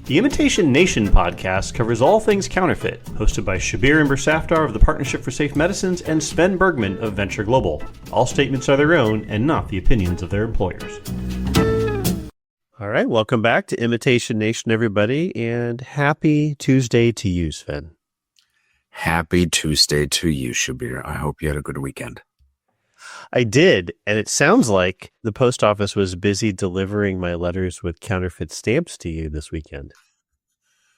The Imitation Nation podcast covers all things counterfeit, hosted by Shabir Imber-Safdar of the Partnership for Safe Medicines and Sven Bergman of Venture Global. All statements are their own and not the opinions of their employers. All right, welcome back to Imitation Nation, everybody, and happy Tuesday to you, Sven. Happy Tuesday to you, Shabir. I hope you had a good weekend. I did, and it sounds like the post office was busy delivering my letters with counterfeit stamps to you this weekend.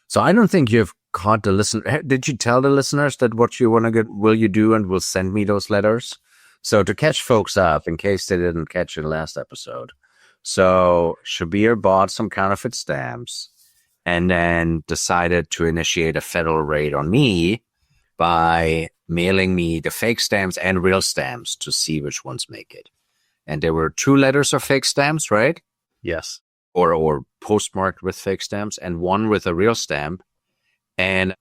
So I don't think you've caught the listener. Did you tell the listeners that what you want to get, will you do, and will send me those letters? So to catch folks up, in case they didn't catch it last episode. So Shabir bought some counterfeit stamps and then decided to initiate a federal raid on me by mailing me the fake stamps and real stamps to see which ones make it. And there were 2 letters of fake stamps, right? Yes. Or postmarked with fake stamps, and 1 with a real stamp. And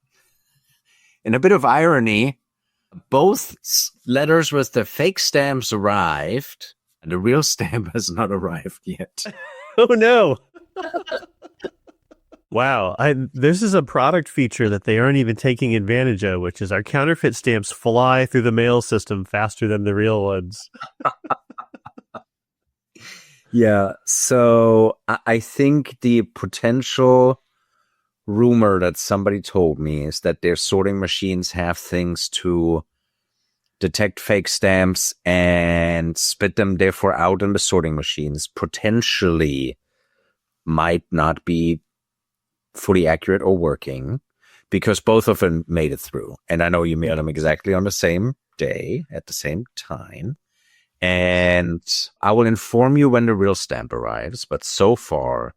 in a bit of irony, both letters with the fake stamps arrived, and the real stamp has not arrived yet. Oh, no. Wow. This is a product feature that they aren't even taking advantage of, which is our counterfeit stamps fly through the mail system faster than the real ones. Yeah. So I think the potential rumor that somebody told me is that their sorting machines have things to detect fake stamps and spit them therefore out in the sorting machines. Potentially might not be fully accurate or working, because both of them made it through. And I know you mailed them exactly on the same day at the same time. And I will inform you when the real stamp arrives, but so far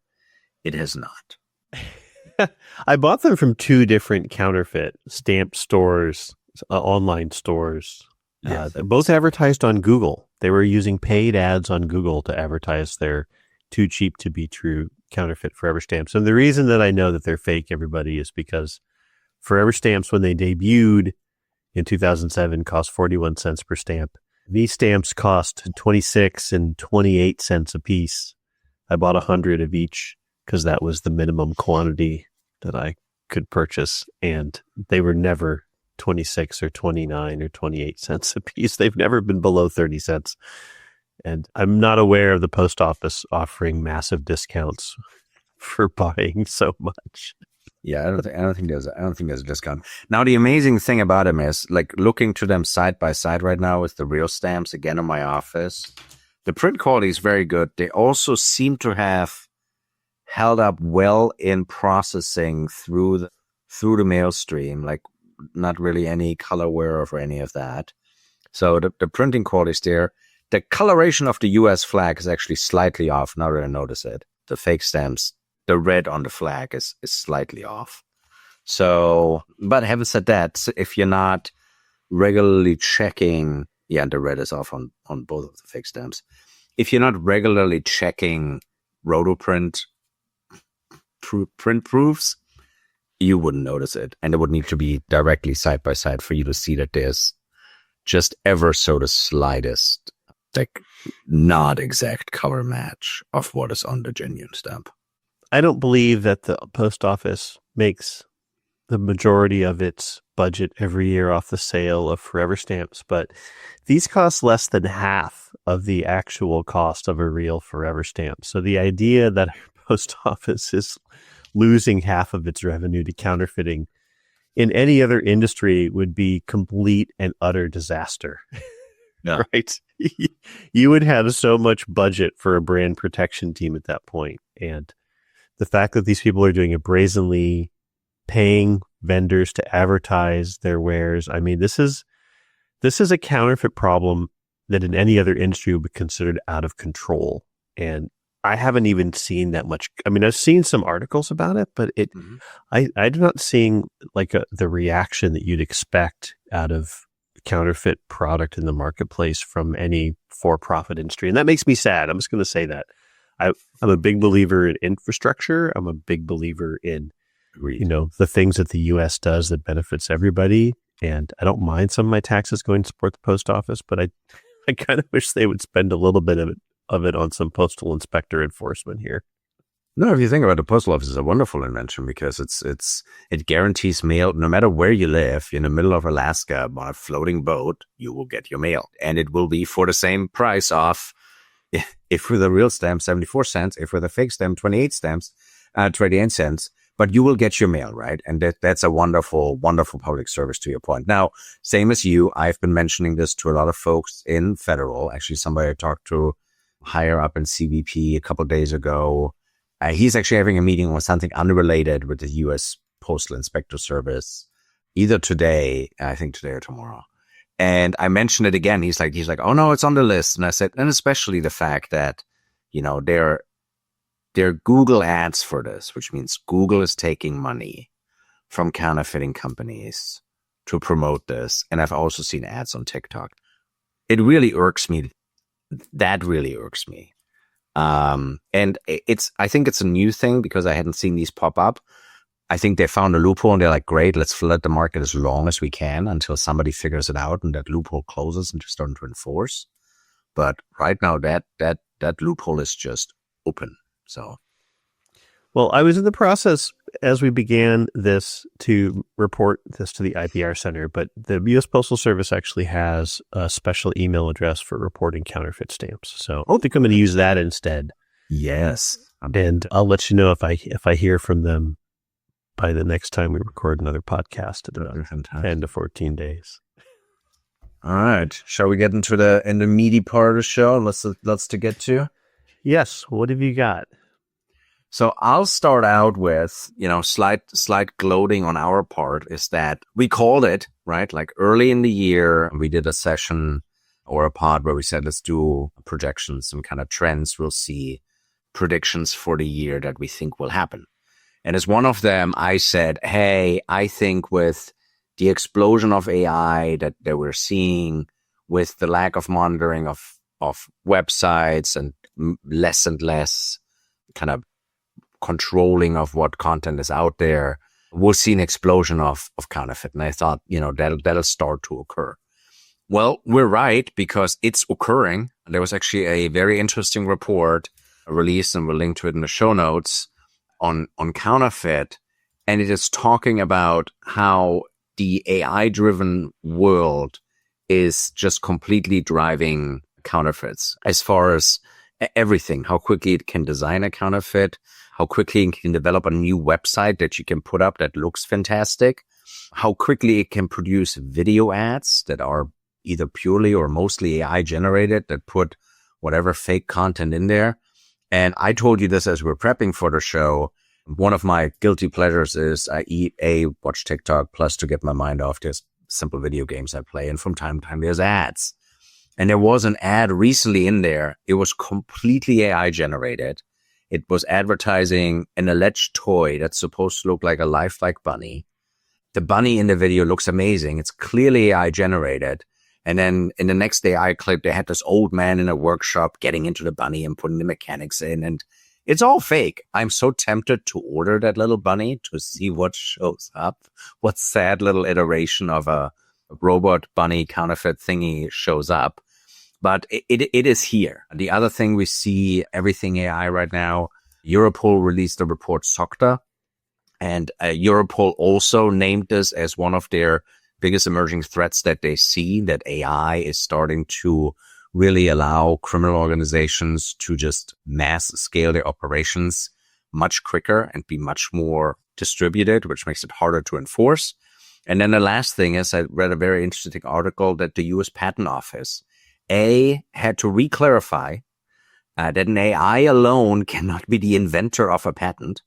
it has not. I bought them from 2 different counterfeit stamp stores, online stores. Yes. Both advertised on Google. They were using paid ads on Google to advertise their too cheap to be true counterfeit Forever Stamps. And the reason that I know that they're fake, everybody, is because Forever Stamps, when they debuted in 2007, cost 41 cents per stamp. These stamps cost 26 and 28 cents a piece. I bought 100 of each because that was the minimum quantity that I could purchase. And they were never 26 or 29 or 28 cents a piece. They've never been below 30 cents. And I'm not aware of the post office offering massive discounts for buying so much. Yeah, I don't think there's a discount. Now, the amazing thing about them is, like, looking to them side by side right now with the real stamps again in my office, the print quality is very good. They also seem to have held up well in processing through the mail stream, like not really any color wear or any of that. So the printing quality is there. The coloration of the U.S. flag is actually slightly off, now that I notice it. The fake stamps, the red on the flag is slightly off. So, but having said that, if you're not regularly checking, yeah, the red is off on both of the fake stamps. If you're not regularly checking rotoprint print proofs, you wouldn't notice it. And it would need to be directly side by side for you to see that there's just ever so the slightest, like, not exact color match of what is on the genuine stamp. I don't believe that the post office makes the majority of its budget every year off the sale of Forever Stamps, but these cost less than half of the actual cost of a real Forever Stamp. So the idea that our post office is losing half of its revenue to counterfeiting in any other industry would be complete and utter disaster. Yeah. Right? You would have so much budget for a brand protection team at that point. And the fact that these people are doing it brazenly, paying vendors to advertise their wares. I mean, this is a counterfeit problem that in any other industry would be considered out of control. And I haven't even seen that much. I mean, I've seen some articles about it, but I'm not seeing like the reaction that you'd expect out of counterfeit product in the marketplace from any for-profit industry. And that makes me sad. I'm just going to say that. I'm a big believer in infrastructure. I'm a big believer in, the things that the U.S. does that benefits everybody. And I don't mind some of my taxes going to support the post office, but I kind of wish they would spend a little bit of it on some postal inspector enforcement here. No, if you think about it, the postal office is a wonderful invention because it guarantees mail no matter where you live. In the middle of Alaska on a floating boat, you will get your mail, and it will be for the same price of if with a real stamp 74 cents, if with a fake stamp 28 cents. But you will get your mail, right? And that's a wonderful, wonderful public service to your point. Now, same as you, I've been mentioning this to a lot of folks in federal. Actually, somebody I talked to higher up in CBP a couple of days ago. He's actually having a meeting on something unrelated with the U.S. Postal Inspector Service, either today, I think today or tomorrow. And I mentioned it again. He's like, oh no, it's on the list. And I said, and especially the fact that, they're Google ads for this, which means Google is taking money from counterfeiting companies to promote this. And I've also seen ads on TikTok. It really irks me. That really irks me. And I think it's a new thing because I hadn't seen these pop up. I think they found a loophole and they're like, great, let's flood the market as long as we can until somebody figures it out and that loophole closes and just starting to enforce. But right now that loophole is just open. So, well, I was in the process as we began this to report this to the IPR Center, but the U.S. Postal Service actually has a special email address for reporting counterfeit stamps. So I think I'm going to use that instead. Yes. And I'll let you know if I hear from them by the next time we record another podcast in about 10 to 14 days. All right. Shall we get into the meaty part of the show? Let's to get to. Yes. What have you got? So I'll start out with, slight gloating on our part is that we called it, right? Like early in the year, we did a session or a pod where we said, let's do projections, some kind of trends. We'll see predictions for the year that we think will happen. And as one of them, I said, hey, I think with the explosion of AI that we're seeing, with the lack of monitoring of websites and less kind of controlling of what content is out there, we'll see an explosion of counterfeit. And I thought, that'll start to occur. Well, we're right because it's occurring. There was actually a very interesting report released, and we'll link to it in the show notes on counterfeit. And it is talking about how the AI-driven world is just completely driving counterfeits as far as everything, how quickly it can design a counterfeit, how quickly it can develop a new website that you can put up that looks fantastic, how quickly it can produce video ads that are either purely or mostly AI generated that put whatever fake content in there. And I told you this as we're prepping for the show. One of my guilty pleasures is watch TikTok, plus to get my mind off just simple video games I play. And from time to time, there's ads. And there was an ad recently in there. It was completely AI generated. It was advertising an alleged toy that's supposed to look like a lifelike bunny. The bunny in the video looks amazing. It's clearly AI generated. And then in the next AI clip, they had this old man in a workshop getting into the bunny and putting the mechanics in. And it's all fake. I'm so tempted to order that little bunny to see what shows up. What sad little iteration of a robot bunny counterfeit thingy shows up. But it is here. The other thing we see, everything AI right now, Europol released a report, SOCTA, and Europol also named this as one of their biggest emerging threats that they see, that AI is starting to really allow criminal organizations to just mass scale their operations much quicker and be much more distributed, which makes it harder to enforce. And then the last thing is I read a very interesting article that the U.S. Patent Office had to re-clarify that an AI alone cannot be the inventor of a patent,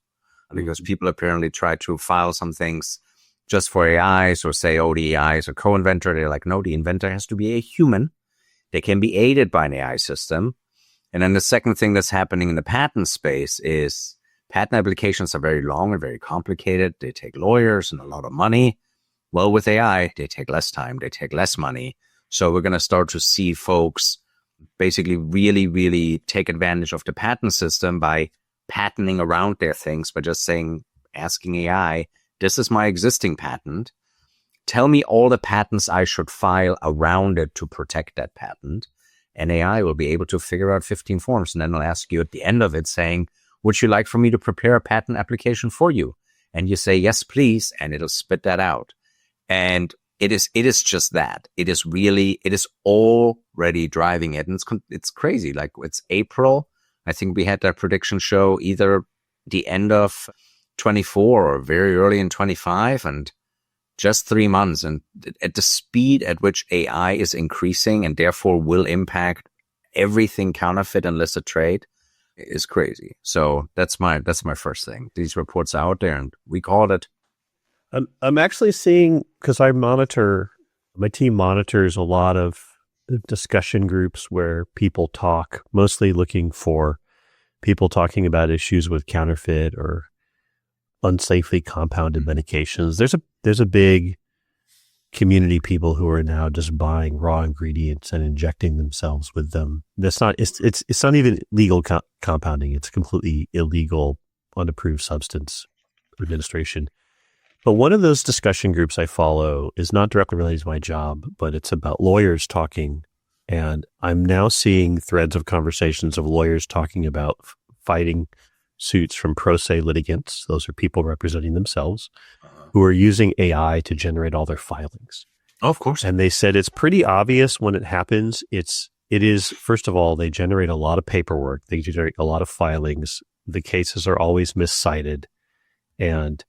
because people apparently try to file some things just for AIs or say, oh, the AI is a co-inventor. They're like, no, the inventor has to be a human. They can be aided by an AI system. And then the second thing that's happening in the patent space is patent applications are very long and very complicated. They take lawyers and a lot of money. Well, with AI, they take less time. They take less money. So we're going to start to see folks basically really, really take advantage of the patent system by patenting around their things, by just asking AI, this is my existing patent. Tell me all the patents I should file around it to protect that patent. And AI will be able to figure out 15 forms. And then it'll ask you at the end of it saying, would you like for me to prepare a patent application for you? And you say, yes, please. And it'll spit that out. And it is just that. It is already driving it. And it's crazy. Like it's April. I think we had that prediction show either the end of 24 or very early in 25, and just 3 months. And at the speed at which AI is increasing and therefore will impact everything counterfeit and illicit trade is crazy. So that's my first thing. These reports out there, and we called it. I'm actually seeing, because my team monitors a lot of discussion groups where people talk, mostly looking for people talking about issues with counterfeit or unsafely compounded medications. There's a big community people who are now just buying raw ingredients and injecting themselves with them. It's not even legal compounding. It's completely illegal, unapproved substance administration. But one of those discussion groups I follow is not directly related to my job, but it's about lawyers talking. And I'm now seeing threads of conversations of lawyers talking about fighting suits from pro se litigants. Those are people representing themselves who are using AI to generate all their filings. Oh, of course. And they said it's pretty obvious when it happens. It is, first of all, they generate a lot of paperwork. They generate a lot of filings. The cases are always miscited. And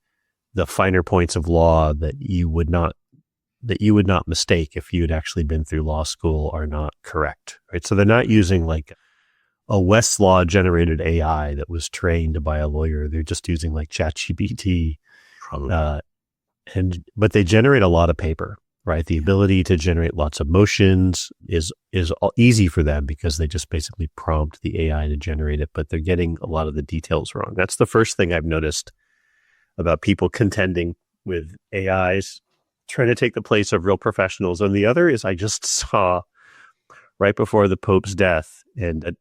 the finer points of law that you would not mistake if you had actually been through law school are not correct, right? So they're not using like a Westlaw generated AI that was trained by a lawyer. They're just using like ChatGPT, but they generate a lot of paper, right? The ability to generate lots of motions is easy for them because they just basically prompt the AI to generate it, but they're getting a lot of the details wrong. That's the first thing I've noticed about people contending with AIs, trying to take the place of real professionals. And the other is I just saw right before the Pope's death, and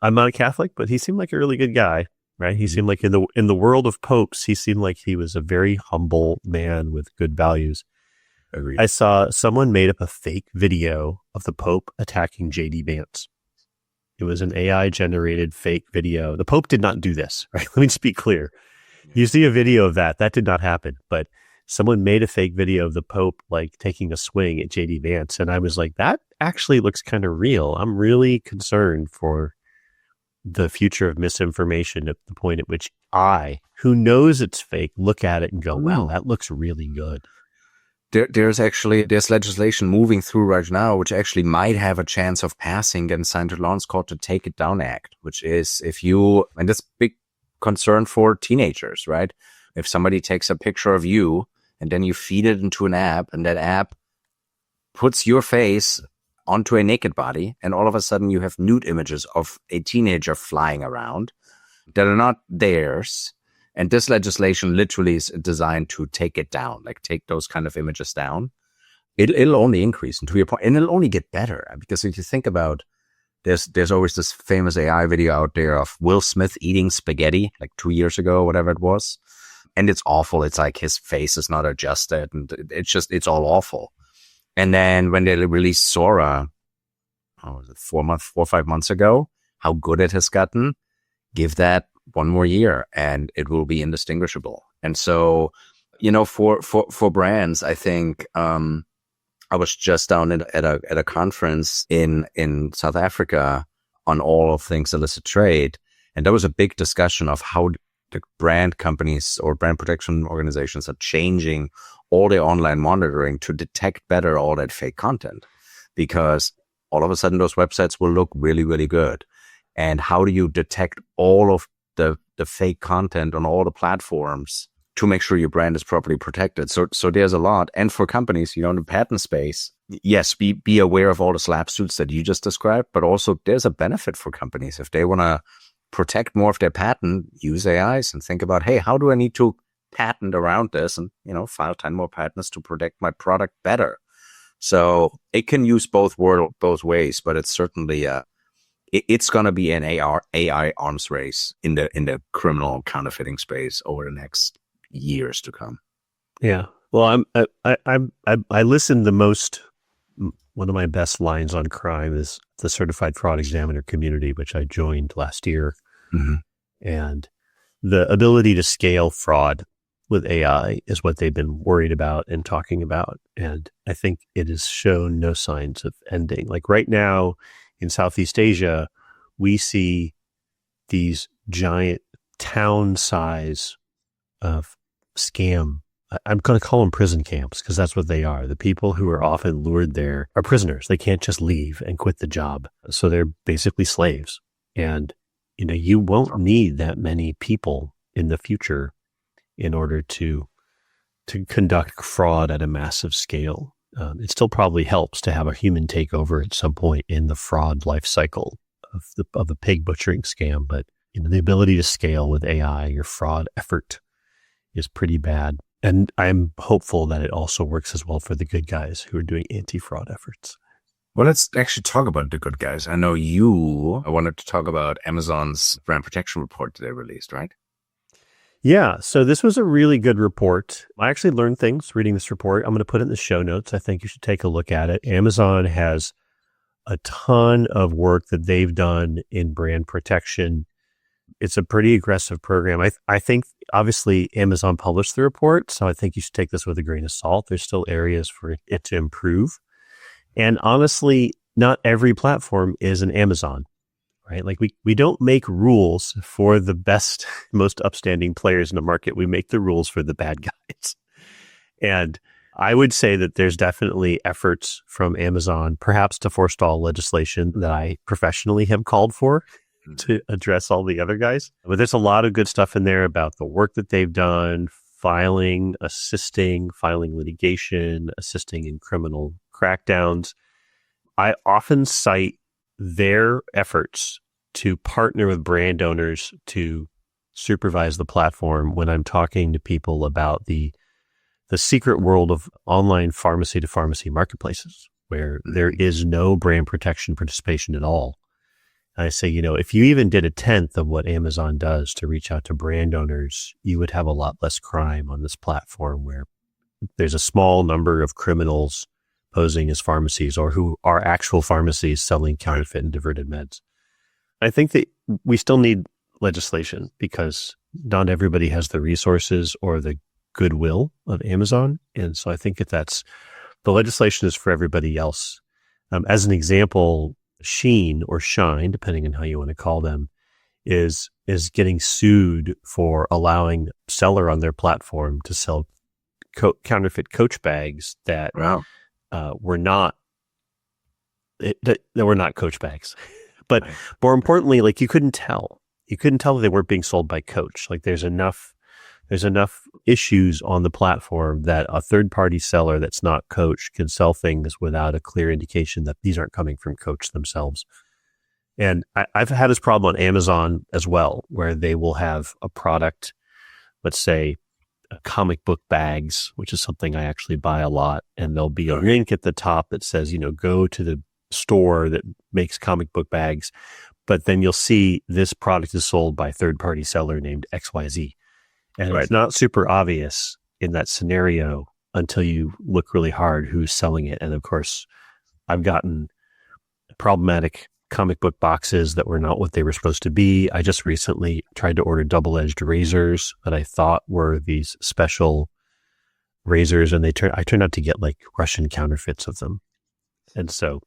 I'm not a Catholic, but he seemed like a really good guy, right? He seemed like in the world of popes, he seemed like he was a very humble man with good values. Agreed. I saw someone made up a fake video of the Pope attacking JD Vance. It was an AI generated fake video. The Pope did not do this, right? Let me just be clear. You see a video of that did not happen, but someone made a fake video of the Pope like taking a swing at JD Vance. And I was like, that actually looks kind of real. I'm really concerned for the future of misinformation at the point at which who knows it's fake, look at it and go, wow, that looks really good. There's legislation moving through right now, which actually might have a chance of passing and signed into law. It's called the Take It Down Act, which is and that's big concern for teenagers, right? If somebody takes a picture of you and then you feed it into an app, and that app puts your face onto a naked body, and all of a sudden you have nude images of a teenager flying around that are not theirs. And this legislation literally is designed to take it down, like take those kind of images down. It'll only increase, and to your point, and it'll only get better, because if you think about, there's always this famous AI video out there of Will Smith eating spaghetti like 2 years ago, whatever it was. And it's awful. It's like his face is not adjusted, and it's all awful. And then when they released Sora, was it 4 or 5 months ago, how good it has gotten, give that one more year and it will be indistinguishable. And so, for brands, I think, I was just down at a conference in South Africa on all of things illicit trade. And there was a big discussion of how the brand companies or brand protection organizations are changing all their online monitoring to detect better all that fake content, because all of a sudden those websites will look really, really good. And how do you detect all of the fake content on all the platforms to make sure your brand is properly protected? So there's a lot. And for companies, in the patent space, yes, be aware of all the slap suits that you just described, but also there's a benefit for companies. If they want to protect more of their patent, use AIs and think about, hey, how do I need to patent around this, and file 10 more patents to protect my product better. So it can use both ways, but it's certainly it's going to be an AI arms race in the criminal counterfeiting space over the next years to come. Yeah. Well, I listen the most. One of my best lines on crime is the Certified Fraud Examiner community, which I joined last year. Mm-hmm. And the ability to scale fraud with AI is what they've been worried about and talking about. And I think it has shown no signs of ending. Like right now in Southeast Asia, we see these giant town size of scam. I'm going to call them prison camps because that's what they are. The people who are often lured there are prisoners. They can't just leave and quit the job. So they're basically slaves. And, you won't need that many people in the future in order to conduct fraud at a massive scale. It still probably helps to have a human take over at some point in the fraud life cycle of the pig butchering scam. But, the ability to scale with AI, your fraud effort is pretty bad. And I'm hopeful that it also works as well for the good guys who are doing anti-fraud efforts. Well, let's actually talk about the good guys. I know you wanted to talk about Amazon's brand protection report that they released, right? Yeah. So this was a really good report. I actually learned things reading this report. I'm going to put it in the show notes. I think you should take a look at it. Amazon has a ton of work that they've done in brand protection. It's a pretty aggressive program. I think obviously Amazon published the report, so I think you should take this with a grain of salt. There's still areas for it to improve. And honestly, not every platform is an Amazon, right? Like we don't make rules for the best, most upstanding players in the market. We make the rules for the bad guys. And I would say that there's definitely efforts from Amazon, perhaps to forestall legislation that I professionally have called for to address all the other guys. But there's a lot of good stuff in there about the work that they've done, filing litigation, assisting in criminal crackdowns. I often cite their efforts to partner with brand owners to supervise the platform when I'm talking to people about the secret world of online pharmacy to pharmacy marketplaces, where there is no brand protection participation at all. I say, if you even did a tenth of what Amazon does to reach out to brand owners, you would have a lot less crime on this platform where there's a small number of criminals posing as pharmacies or who are actual pharmacies selling counterfeit and diverted meds. I think that we still need legislation because not everybody has the resources or the goodwill of Amazon. And so I think the legislation is for everybody else. As an example, Shein or Shine, depending on how you want to call them, is getting sued for allowing seller on their platform to sell counterfeit Coach bags that were not Coach bags. But more importantly, like you couldn't tell that they weren't being sold by Coach. Like there's enough issues on the platform that a third-party seller that's not Coach can sell things without a clear indication that these aren't coming from Coach themselves. And I've had this problem on Amazon as well, where they will have a product, let's say comic book bags, which is something I actually buy a lot, and there'll be a link at the top that says, go to the store that makes comic book bags, but then you'll see this product is sold by a third-party seller named XYZ. And It's not super obvious in that scenario until you look really hard who's selling it. And of course, I've gotten problematic comic book boxes that were not what they were supposed to be. I just recently tried to order double-edged razors that I thought were these special razors, and I turned out to get like Russian counterfeits of them. And so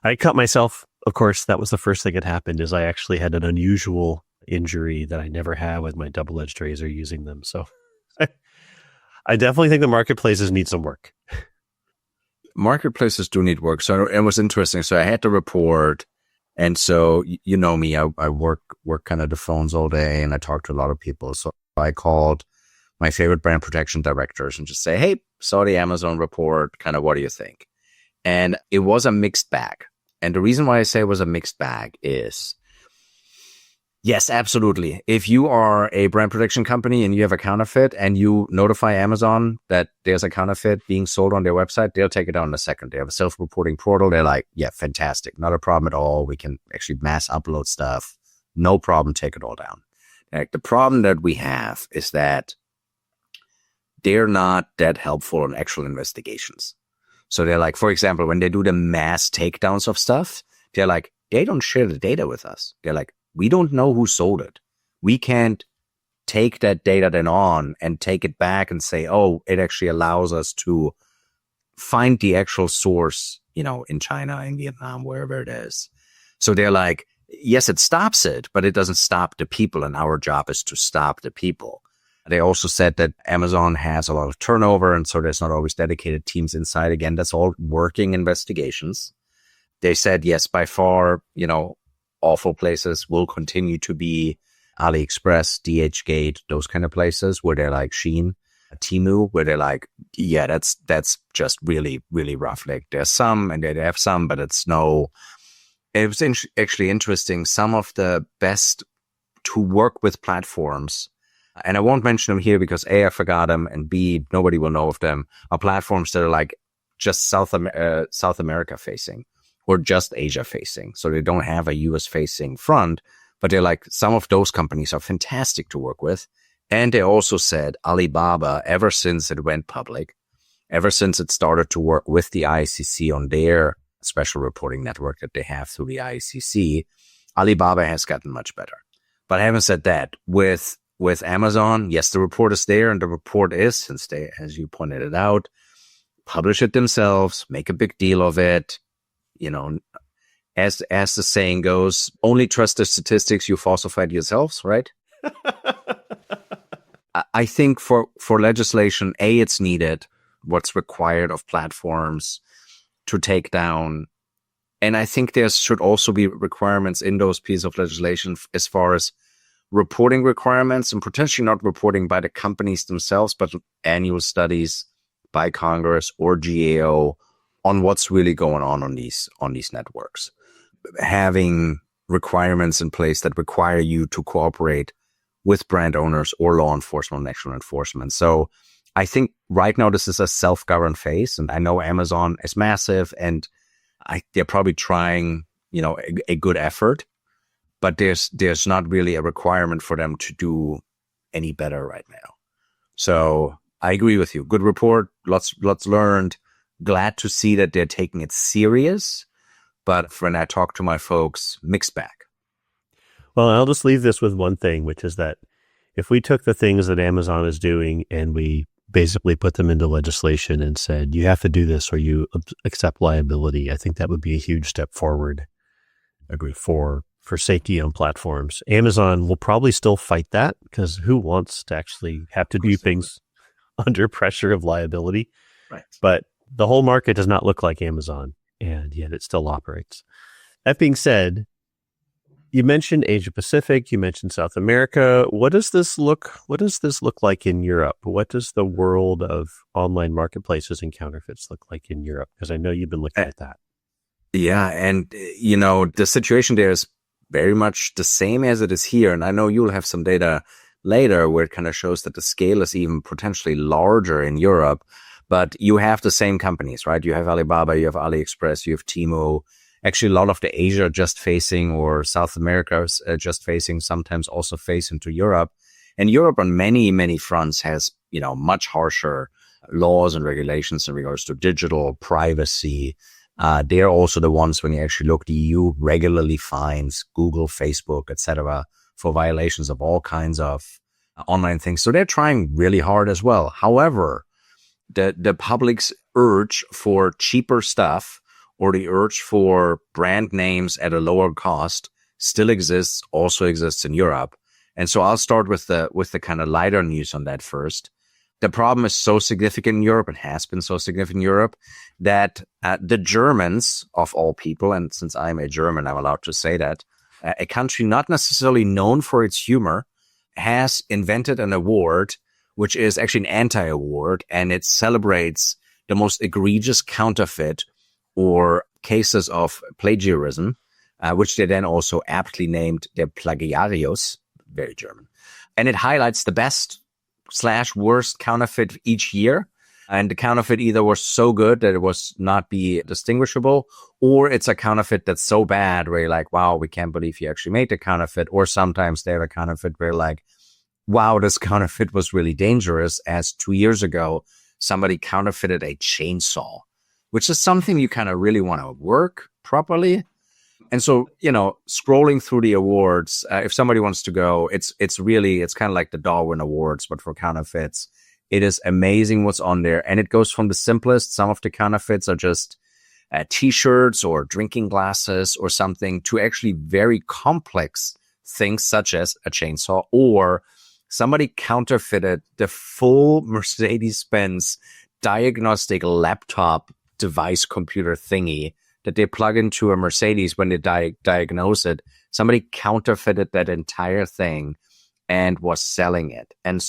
I cut myself. Of course, that was the first thing that happened, is I actually had an unusual injury that I never had with my double-edged razor using them. So I definitely think the marketplaces need some work. Marketplaces do need work. So it was interesting. So I had the report, and so you know me, I work kind of the phones all day, and I talk to a lot of people. So I called my favorite brand protection directors and just say, hey, saw the Amazon report, kind of what do you think? And it was a mixed bag. And the reason why I say it was a mixed bag is, yes, absolutely. If you are a brand protection company and you have a counterfeit and you notify Amazon that there's a counterfeit being sold on their website, they'll take it down in a second. They have a self-reporting portal. They're like, yeah, fantastic. Not a problem at all. We can actually mass upload stuff. No problem. Take it all down. Like, the problem that we have is that they're not that helpful in actual investigations. So they're like, for example, when they do the mass takedowns of stuff, they're like, they don't share the data with us. They're like, we don't know who sold it. we can't take that data then on and take it back and say, oh, it actually allows us to find the actual source, in China, in Vietnam, wherever it is. So they're like, yes, it stops it, but it doesn't stop the people. And our job is to stop the people. They also said that Amazon has a lot of turnover. And so there's not always dedicated teams inside. Again, that's all working investigations. They said, yes, by far, awful places will continue to be AliExpress, DHgate, those kind of places where they're like Shein, Temu, where they're like, yeah, that's just really, really rough. Like there's some and they have some, but it was actually interesting. Some of the best to work with platforms, and I won't mention them here because A, I forgot them, and B, nobody will know of them, are platforms that are like just South America facing or just Asia facing. So they don't have a US facing front, but they're like, some of those companies are fantastic to work with. And they also said Alibaba, ever since it went public, ever since it started to work with the ICC on their special reporting network that they have through the ICC, Alibaba has gotten much better. But having said that, with Amazon, yes, the report is there, and the report is, since they, as you pointed it out, publish it themselves, make a big deal of it. As the saying goes, only trust the statistics you falsified yourselves, right? I think for legislation, A, it's needed, what's required of platforms to take down. And I think there should also be requirements in those pieces of legislation as far as reporting requirements, and potentially not reporting by the companies themselves, but annual studies by Congress or GAO on what's really going on these networks. Having requirements in place that require you to cooperate with brand owners or law enforcement, national enforcement. So I think right now this is a self-governed phase, and I know Amazon is massive, and they're probably trying, a good effort, but there's not really a requirement for them to do any better right now. So I agree with you. Good report, lots learned. Glad to see that they're taking it serious, but when I talk to my folks, mixed bag. Well, I'll just leave this with one thing, which is that if we took the things that Amazon is doing and we basically put them into legislation and said, you have to do this or you accept liability, I think that would be a huge step forward. Agree. For safety on platforms. Amazon will probably still fight that, because who wants to actually have to do things under pressure of liability? Right. But the whole market does not look like Amazon, and yet it still operates. That being said, you mentioned Asia Pacific, you mentioned South America. What does this look like in Europe? What does the world of online marketplaces and counterfeits look like in Europe? Because I know you've been looking at that. Yeah, and the situation there is very much the same as it is here. And I know you'll have some data later where it kind of shows that the scale is even potentially larger in Europe. But you have the same companies, right? You have Alibaba, you have AliExpress, you have Temu. Actually, a lot of the Asia just facing, or South America just facing, sometimes also face into Europe. And Europe on many, many fronts has, much harsher laws and regulations in regards to digital privacy. They're also the ones, when you actually look, the EU regularly fines Google, Facebook, etc. for violations of all kinds of online things. So they're trying really hard as well. However, the public's urge for cheaper stuff, or the urge for brand names at a lower cost, still also exists in Europe. And so I'll start with the kind of lighter news on that first. The problem is so significant in Europe, and has been so significant in Europe, that the Germans, of all people, and since I'm a German, I'm allowed to say that, a country not necessarily known for its humor, has invented an award, which is actually an anti-award, and it celebrates the most egregious counterfeit or cases of plagiarism, which they then also aptly named der Plagiarius, very German. And it highlights the best/worst counterfeit each year. And the counterfeit either was so good that it was not be distinguishable, or it's a counterfeit that's so bad where you're like, wow, we can't believe you actually made the counterfeit. Or sometimes they have a counterfeit where like, wow, this counterfeit was really dangerous, as 2 years ago, somebody counterfeited a chainsaw, which is something you kind of really want to work properly. And so, scrolling through the awards, if somebody wants to go, it's kind of like the Darwin Awards, but for counterfeits. It is amazing what's on there. And it goes from the simplest. Some of the counterfeits are just T-shirts or drinking glasses or something, to actually very complex things such as a chainsaw, or somebody counterfeited the full Mercedes-Benz diagnostic laptop device computer thingy that they plug into a Mercedes when they diagnose it. Somebody counterfeited that entire thing and was selling it. And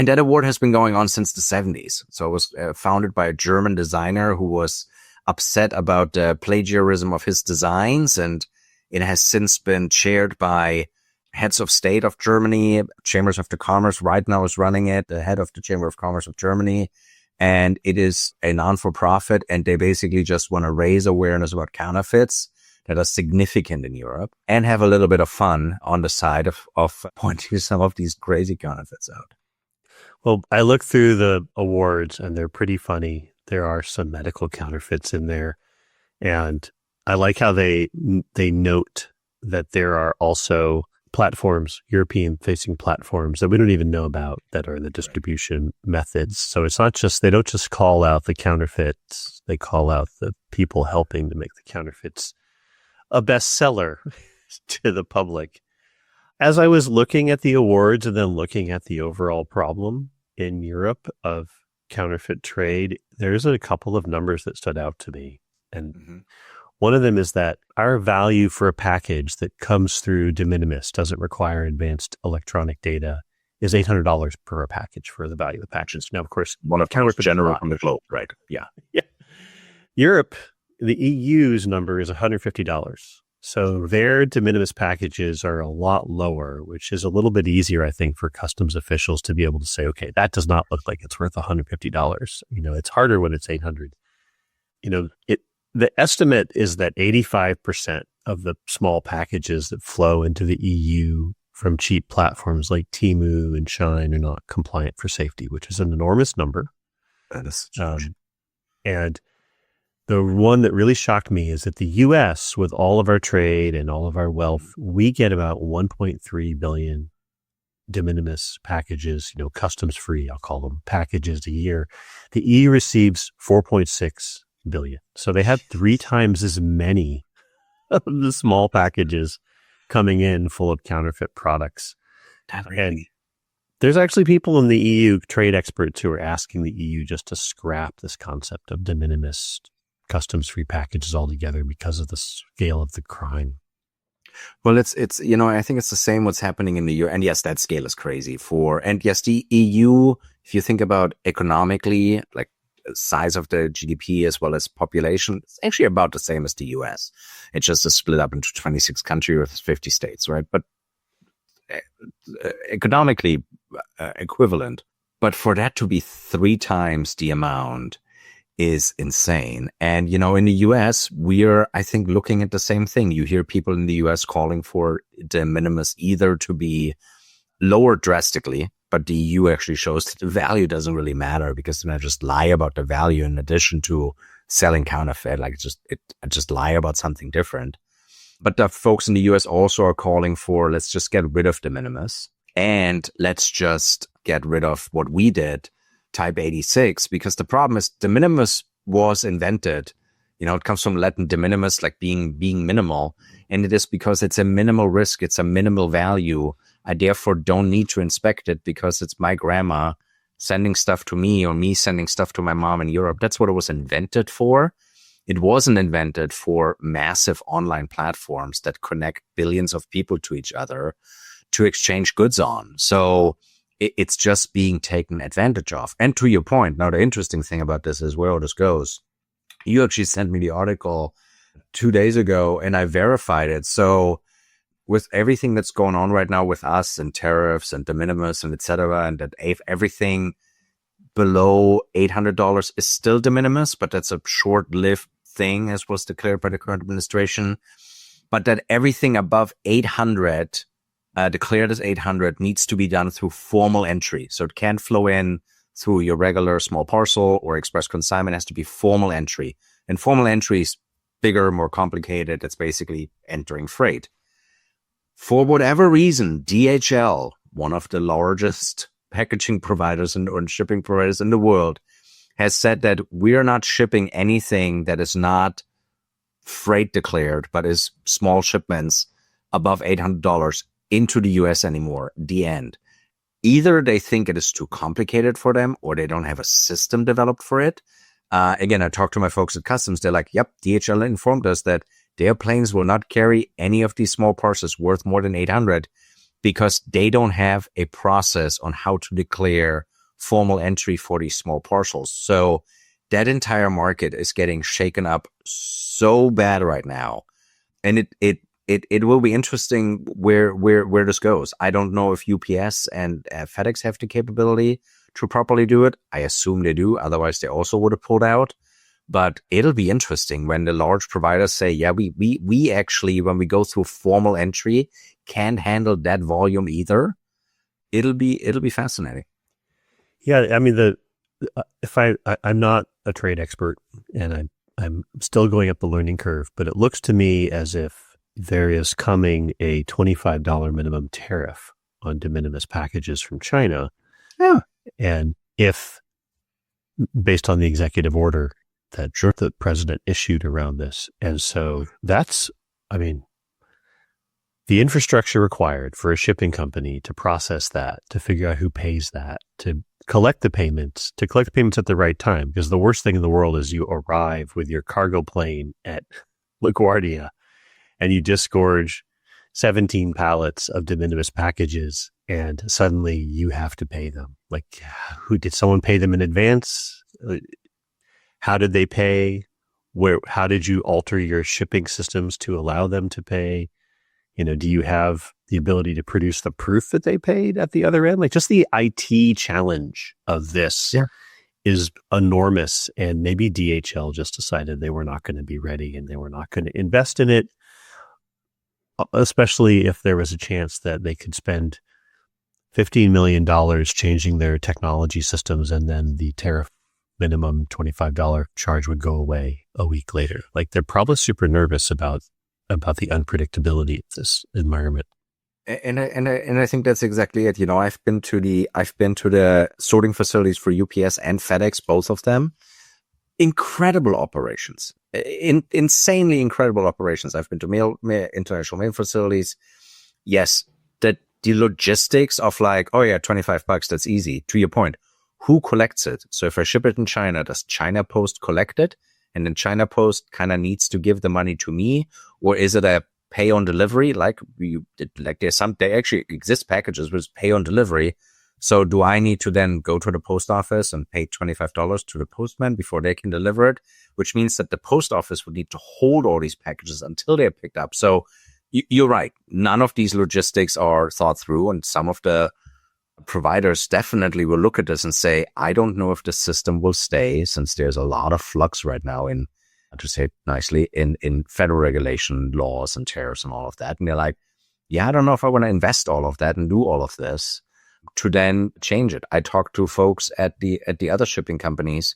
that award has been going on since the 70s. So it was founded by a German designer who was upset about the plagiarism of his designs. And it has since been chaired by heads of state of Germany. Chambers of the Commerce right now is running it, the head of the Chamber of Commerce of Germany. And it is a non-for-profit, and they basically just want to raise awareness about counterfeits that are significant in Europe and have a little bit of fun on the side of pointing some of these crazy counterfeits out. Well, I looked through the awards and they're pretty funny. There are some medical counterfeits in there. And I like how they note that there are also platforms, European-facing platforms that we don't even know about that are the distribution methods. So it's not just, they don't just call out the counterfeits, they call out the people helping to make the counterfeits a bestseller to the public. As I was looking at the awards and then looking at the overall problem in Europe of counterfeit trade, there's a couple of numbers that stood out to me. And one of them is that our value for a package that comes through de minimis, doesn't require advanced electronic data, is $800 per package for the value of the package. Now, of course, one of the most general on the globe, right? Yeah. Europe, the EU's number is $150. So their de minimis packages are a lot lower, which is a little bit easier, I think, for customs officials to be able to say, okay, that does not look like it's worth $150. It's harder when it's $800. The estimate is that 85% of the small packages that flow into the EU from cheap platforms like Temu and Shine are not compliant for safety, which is an enormous number. That is huge. And the one that really shocked me is that the U.S., with all of our trade and all of our wealth, we get about 1.3 billion de minimis packages, customs free, I'll call them, packages a year. The EU receives 4.6 billion. So they had 3 times as many of the small packages coming in full of counterfeit products. And there's actually people in the EU, trade experts, who are asking the EU just to scrap this concept of de minimis customs-free packages altogether because of the scale of the crime. Well, it's I think it's the same what's happening in the EU. And yes, that scale is crazy and yes, the EU, if you think about economically, like size of the GDP as well as population, it's actually about the same as the US. It just is split up into 26 countries with 50 states, right? But economically equivalent. But for that to be 3 times the amount is insane. And, in the US, we're, I think, looking at the same thing. You hear people in the US calling for de minimis either to be lowered drastically, but the EU actually shows that the value doesn't really matter because then I just lie about the value in addition to selling counterfeit. Like I just lie about something different. But the folks in the US also are calling for, let's just get rid of de minimis and let's just get rid of what we did, Type 86, because the problem is de minimis was invented. It comes from Latin de minimis, like being minimal. And it is because it's a minimal risk. It's a minimal value. I therefore don't need to inspect it because it's my grandma sending stuff to me or me sending stuff to my mom in Europe. That's what it was invented for. It wasn't invented for massive online platforms that connect billions of people to each other to exchange goods on. So it's just being taken advantage of. And to your point, now the interesting thing about this is where all this goes. You actually sent me the article 2 days ago and I verified it. So with everything that's going on right now with us and tariffs and de minimis and et cetera, and that everything below $800 is still de minimis, but that's a short-lived thing as was declared by the current administration. But that everything above 800 declared as 800 needs to be done through formal entry. So it can't flow in through your regular small parcel or express consignment. It has to be formal entry. And formal entry is bigger, more complicated. It's basically entering freight. For whatever reason, DHL, one of the largest packaging providers and shipping providers in the world, has said that we are not shipping anything that is not freight declared, but is small shipments above $800 into the US anymore. The end. Either they think it is too complicated for them, or they don't have a system developed for it. Again, I talked to my folks at Customs. They're like, yep, DHL informed us that their planes will not carry any of these small parcels worth more than 800 because they don't have a process on how to declare formal entry for these small parcels. So that entire market is getting shaken up so bad right now. And it will be interesting where this goes. I don't know if UPS and FedEx have the capability to properly do it. I assume they do. Otherwise, they also would have pulled out. But it'll be interesting when the large providers say, yeah, we actually, when we go through formal entry, can't handle that volume either. It'll be fascinating. Yeah, I mean, I'm not a trade expert, and I'm still going up the learning curve, but it looks to me as if there is coming a $25 minimum tariff on de minimis packages from China. Yeah. And if, based on the executive order that the president issued around this. And so that's, I mean, the infrastructure required for a shipping company to process that, to figure out who pays that, to collect the payments at the right time. Because the worst thing in the world is you arrive with your cargo plane at LaGuardia and you disgorge 17 pallets of de minimis packages and suddenly you have to pay them. Like, did someone pay them in advance? How did they pay? How did you alter your shipping systems to allow them to pay? Do you have the ability to produce the proof that they paid at the other end? Like, just the IT challenge of this is enormous. And maybe DHL just decided they were not going to be ready and they were not going to invest in it, especially if there was a chance that they could spend $15 million changing their technology systems and then the tariff minimum $25 charge would go away a week later. Like, they're probably super nervous about the unpredictability of this environment. And I think that's exactly it. I've been to the sorting facilities for UPS and FedEx, both of them. Incredible operations, insanely incredible operations. I've been to international mail facilities. Yes, the logistics of like, oh yeah, $25, that's easy. To your point, who collects it? So if I ship it in China, does China Post collect it? And then China Post kind of needs to give the money to me, or is it a pay on delivery? There actually exist packages with pay on delivery. So do I need to then go to the post office and pay $25 to the postman before they can deliver it? Which means that the post office would need to hold all these packages until they're picked up. So you're right. None of these logistics are thought through, and some of the providers definitely will look at this and say, I don't know if the system will stay, since there's a lot of flux right now in, to say it nicely, in federal regulation laws and tariffs and all of that. And they're like, yeah, I don't know if I want to invest all of that and do all of this to then change it. I talked to folks at the other shipping companies,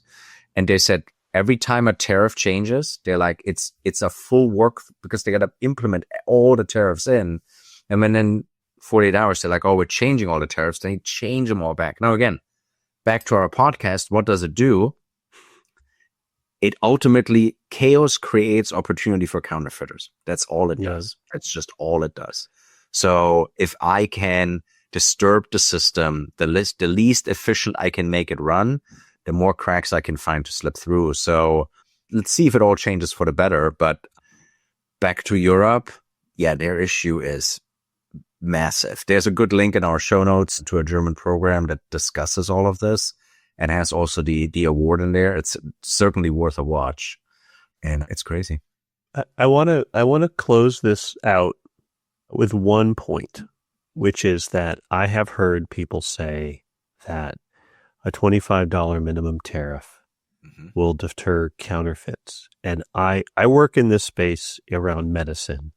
and they said every time a tariff changes, they're like, it's a full work, because they got to implement all the tariffs in. And then 48 hours, they're like, oh, we're changing all the tariffs. They change them all back. Now, again, back to our podcast, what does it do? It ultimately, chaos creates opportunity for counterfeiters. That's all it does. That's just all it does. So if I can disturb the system, the least efficient I can make it run, the more cracks I can find to slip through. So let's see if it all changes for the better. But back to Europe, yeah, their issue is massive. There's a good link in our show notes to a German program that discusses all of this and has also the award in there. It's certainly worth a watch, and it's crazy. I want to close this out with one point, which is that I have heard people say that a $25 minimum tariff will deter counterfeits. And I work in this space around medicine,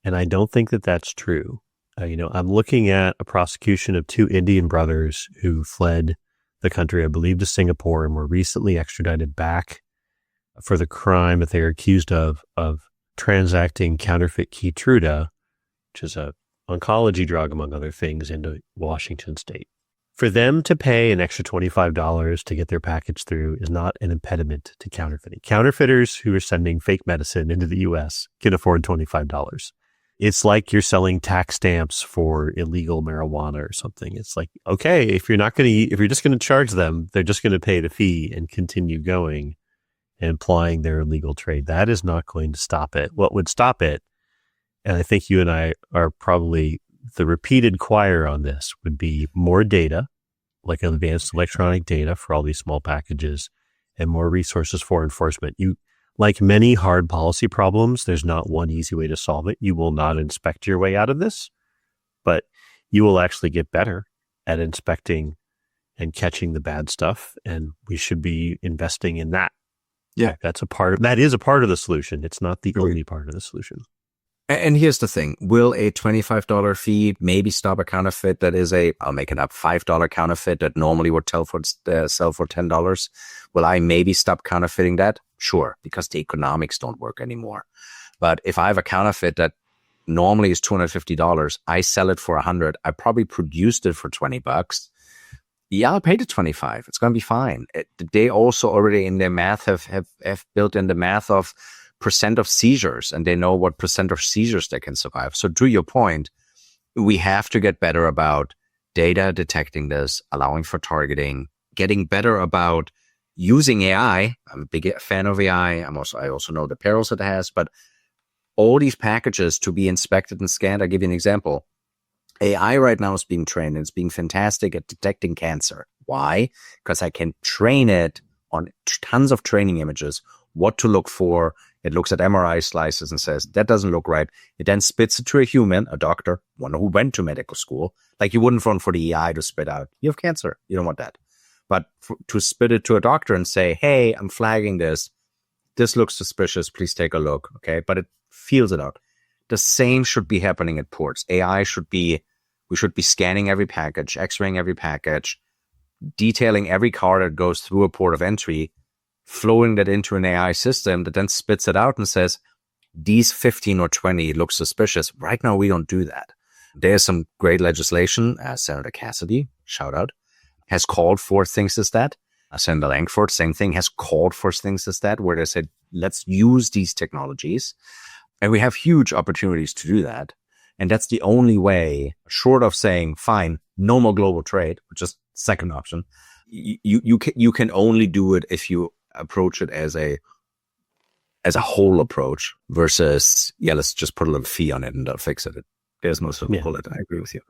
and I don't think that that's true. I'm looking at a prosecution of 2 Indian brothers who fled the country, I believe, to Singapore, and were recently extradited back for the crime that they are accused of transacting counterfeit Keytruda, which is a oncology drug, among other things, into Washington state. For them to pay an extra $25 to get their package through is not an impediment to counterfeiting. Counterfeiters who are sending fake medicine into the U.S. can afford $25. It's like you're selling tax stamps for illegal marijuana or something. It's like, okay, if you're just going to charge them, they're just going to pay the fee and continue going and plying their illegal trade. That is not going to stop it. What would stop it, and I think you and I are probably the repeated choir on this, would be more data, like advanced electronic data for all these small packages, and more resources for enforcement. Like many hard policy problems, there's not one easy way to solve it. You will not inspect your way out of this, but you will actually get better at inspecting and catching the bad stuff. And we should be investing in that. Yeah. That is a part of the solution. It's not the only part of the solution. And here's the thing. Will a $25 fee maybe stop a counterfeit that is I'll make it up, $5 counterfeit that normally would sell for $10? Will I maybe stop counterfeiting that? Sure, because the economics don't work anymore. But if I have a counterfeit that normally is $250, I sell it for $100. I probably produced it for $20. Yeah, I'll pay the $25. It's going to be fine. They also already in their math have built in the math of percent of seizures, and they know what percent of seizures they can survive. So to your point, we have to get better about data detecting this, allowing for targeting, getting better about using AI. I'm a big fan of AI. I also know the perils it has, but all these packages to be inspected and scanned. I'll give you an example. AI right now is being trained and it's being fantastic at detecting cancer. Why? Because I can train it on tons of training images, what to look for. It looks at MRI slices and says, that doesn't look right. It then spits it to a human, a doctor, one who went to medical school. Like you wouldn't want for the AI to spit out, you have cancer. You don't want that. But to spit it to a doctor and say, hey, I'm flagging this. This looks suspicious. Please take a look. Okay. But it feels it out. The same should be happening at ports. We should be scanning every package, x-raying every package, detailing every car that goes through a port of entry, flowing that into an AI system that then spits it out and says, these 15 or 20 look suspicious. Right now, we don't do that. There's some great legislation. Senator Cassidy, shout out, has called for things as that. Senator Langford, same thing, has called for things as that, where they said, let's use these technologies. And we have huge opportunities to do that. And that's the only way, short of saying, fine, no more global trade, which is second option. You can only do it if you approach it as a whole approach versus, let's just put a little fee on it and they'll fix it. There's no silver bullet. I agree with you.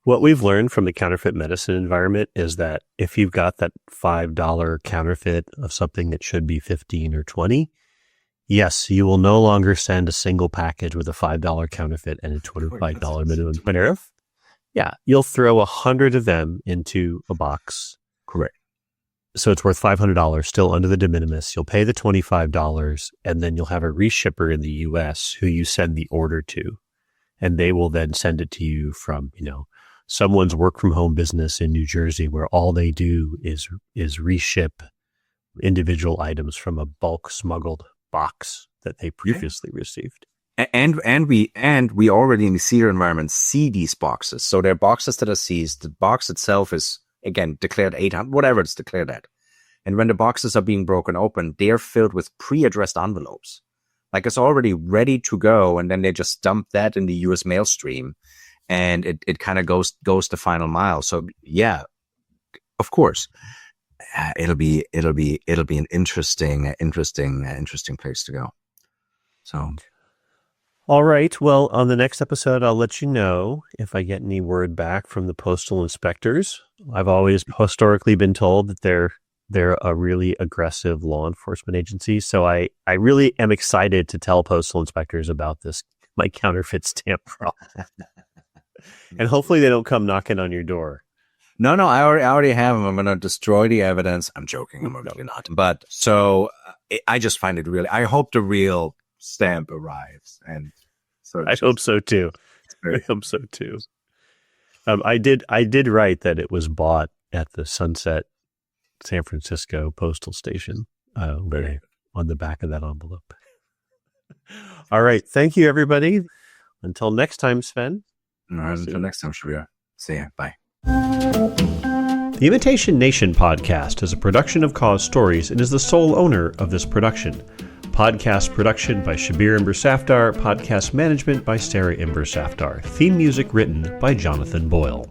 What we've learned from the counterfeit medicine environment is that if you've got that $5 counterfeit of something that should be 15 or 20, yes, you will no longer send a single package with a $5 counterfeit and a $25 minimum tariff. Yeah, you'll throw 100 of them into a box. Correct. So it's worth $500, still under the de minimis. You'll pay the $25, and then you'll have a reshipper in the U.S. who you send the order to, and they will then send it to you from, someone's work from home business in New Jersey, where all they do is reship individual items from a bulk smuggled box that they previously received. And we already in the seizure environment see these boxes. So they're boxes that are seized. The box itself is, again, declared 800, whatever it's declared at. And when the boxes are being broken open, they're filled with pre-addressed envelopes. Like it's already ready to go. And then they just dump that in the US mail stream. And it kind of goes the final mile. So yeah, of course, it'll be an interesting place to go. So. All right. Well, on the next episode, I'll let you know if I get any word back from the postal inspectors. I've always historically been told that they're a really aggressive law enforcement agency. So I really am excited to tell postal inspectors about my counterfeit stamp problem. And hopefully they don't come knocking on your door. No, I already have them. I'm going to destroy the evidence. I'm joking. I'm really not. But so I just find it really, I hope the real stamp arrives. And so I hope so too. I hope so too. I did write that it was bought at the Sunset San Francisco postal station, on the back of that envelope. All right. Thank you, everybody. Until next time, Sven. All right, until next time, Shabir. See ya. Bye. The Imitation Nation podcast is a production of Cause Stories and is the sole owner of this production. Podcast production by Shabir Imber-Safdar. Podcast management by Sarah Imber-Safdar. Theme music written by Jonathan Boyle.